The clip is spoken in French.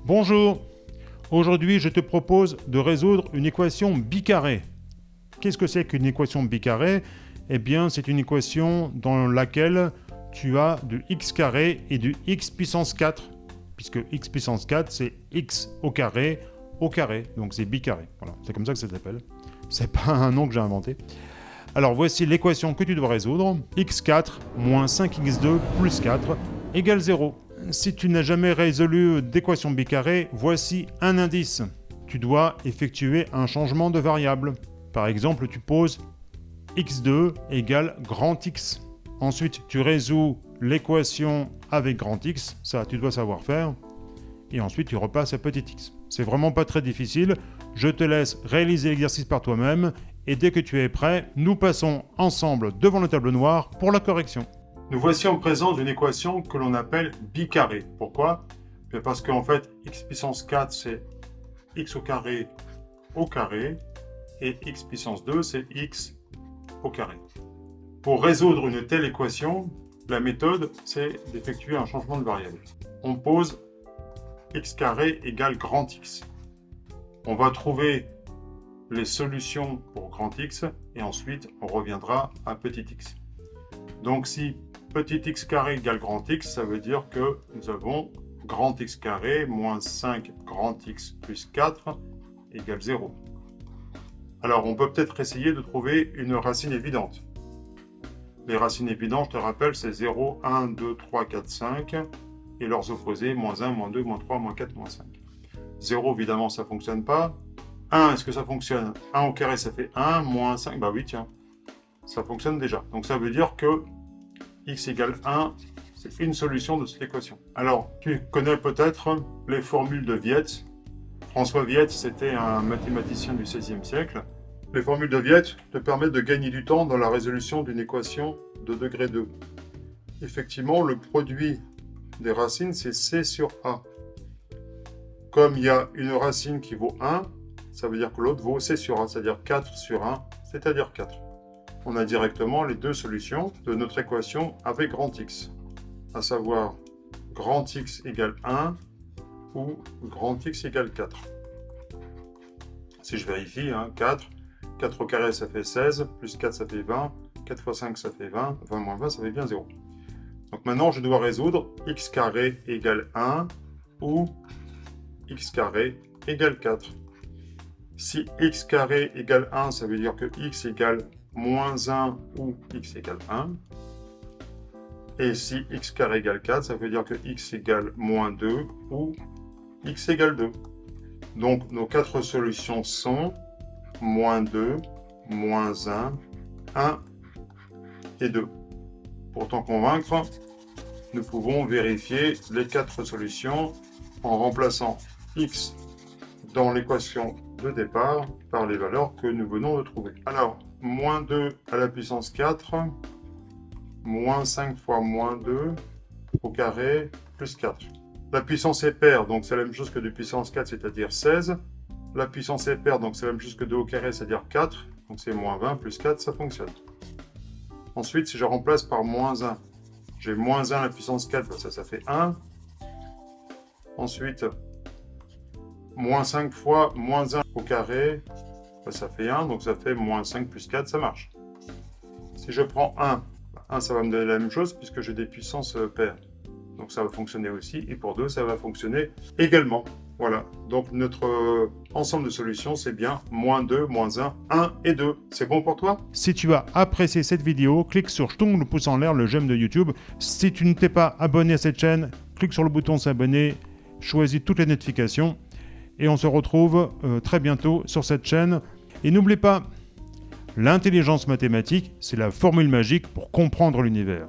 Bonjour, aujourd'hui je te propose de résoudre une équation bicarrée. Qu'est-ce que c'est qu'une équation bicarrée? Eh bien c'est une équation dans laquelle tu as du x carré et du x puissance 4, puisque x puissance 4 c'est x au carré, donc c'est bicarré. Voilà, c'est comme ça que ça s'appelle. C'est pas un nom que j'ai inventé. Alors voici l'équation que tu dois résoudre. x4 moins 5x2 plus 4 égale 0. Si tu n'as jamais résolu d'équation bicarrée, voici un indice. Tu dois effectuer un changement de variable. Par exemple, tu poses x2 égale grand X. Ensuite, tu résous l'équation avec grand X. Ça, tu dois savoir faire. Et ensuite, tu repasses à petit x. C'est vraiment pas très difficile. Je te laisse réaliser l'exercice par toi-même. Et dès que tu es prêt, nous passons ensemble devant le tableau noir pour la correction. Nous voici en présence d'une équation que l'on appelle bicarrée. Pourquoi? Parce qu'en fait, x puissance 4, c'est x au carré, et x puissance 2, c'est x au carré. Pour résoudre une telle équation, la méthode, c'est d'effectuer un changement de variable. On pose x carré égale grand X. On va trouver les solutions pour grand X, et ensuite, on reviendra à petit x. Donc, si petit x carré égale grand X, ça veut dire que nous avons grand X carré moins 5 grand X plus 4 égale 0. Alors, on peut peut-être essayer de trouver une racine évidente. Les racines évidentes, je te rappelle, c'est 0, 1, 2, 3, 4, 5, et leurs opposés, moins 1, moins 2, moins 3, moins 4, moins 5. 0, évidemment, ça ne fonctionne pas. 1, est-ce que ça fonctionne? 1 au carré, ça fait 1, moins 5, bah oui, tiens, ça fonctionne déjà. Donc, ça veut dire que x égale 1, c'est une solution de cette équation. Alors, tu connais peut-être les formules de Viette. François Viette, c'était un mathématicien du XVIe siècle. Les formules de Viette te permettent de gagner du temps dans la résolution d'une équation de degré 2. Effectivement, le produit des racines, c'est c sur a. Comme il y a une racine qui vaut 1, ça veut dire que l'autre vaut c sur a, c'est-à-dire 4 sur 1, c'est-à-dire 4. On a directement les deux solutions de notre équation avec grand X, à savoir grand X égale 1 ou grand X égale 4. Si je vérifie, 4 au carré ça fait 16, plus 4 ça fait 20, 4 fois 5 ça fait 20, 20 moins 20 ça fait bien 0. Donc maintenant je dois résoudre x carré égale 1 ou x carré égale 4. Si x carré égale 1, ça veut dire que x égale moins 1 ou x égale 1. Et si x carré égale 4, ça veut dire que x égale moins 2 ou x égale 2. Donc nos quatre solutions sont moins 2, moins 1, 1 et 2. Pour t'en convaincre, nous pouvons vérifier les quatre solutions en remplaçant x dans l'équation de départ par les valeurs que nous venons de trouver. Alors, moins 2 à la puissance 4, moins 5 fois moins 2 au carré plus 4. La puissance est paire, donc c'est la même chose que 2 puissance 4, c'est-à-dire 16. La puissance est paire, donc c'est la même chose que 2 au carré, c'est-à-dire 4. Donc c'est moins 20 plus 4, ça fonctionne. Ensuite, si je remplace par moins 1, j'ai moins 1 à la puissance 4, bah ça fait 1. Ensuite, moins 5 fois moins 1 au carré, bah ça fait 1, donc ça fait moins 5 plus 4, ça marche. Si je prends 1, 1 ça va me donner la même chose puisque j'ai des puissances paires. Donc ça va fonctionner aussi, et pour 2, ça va fonctionner également. Voilà, donc notre ensemble de solutions, c'est bien moins 2, moins 1, 1 et 2. C'est bon pour toi? Si tu as apprécié cette vidéo, clique sur le pouce en l'air, le j'aime de YouTube. Si tu ne t'es pas abonné à cette chaîne, clique sur le bouton s'abonner, choisis toutes les notifications, et on se retrouve très bientôt sur cette chaîne. Et n'oublie pas, l'intelligence mathématique, c'est la formule magique pour comprendre l'univers.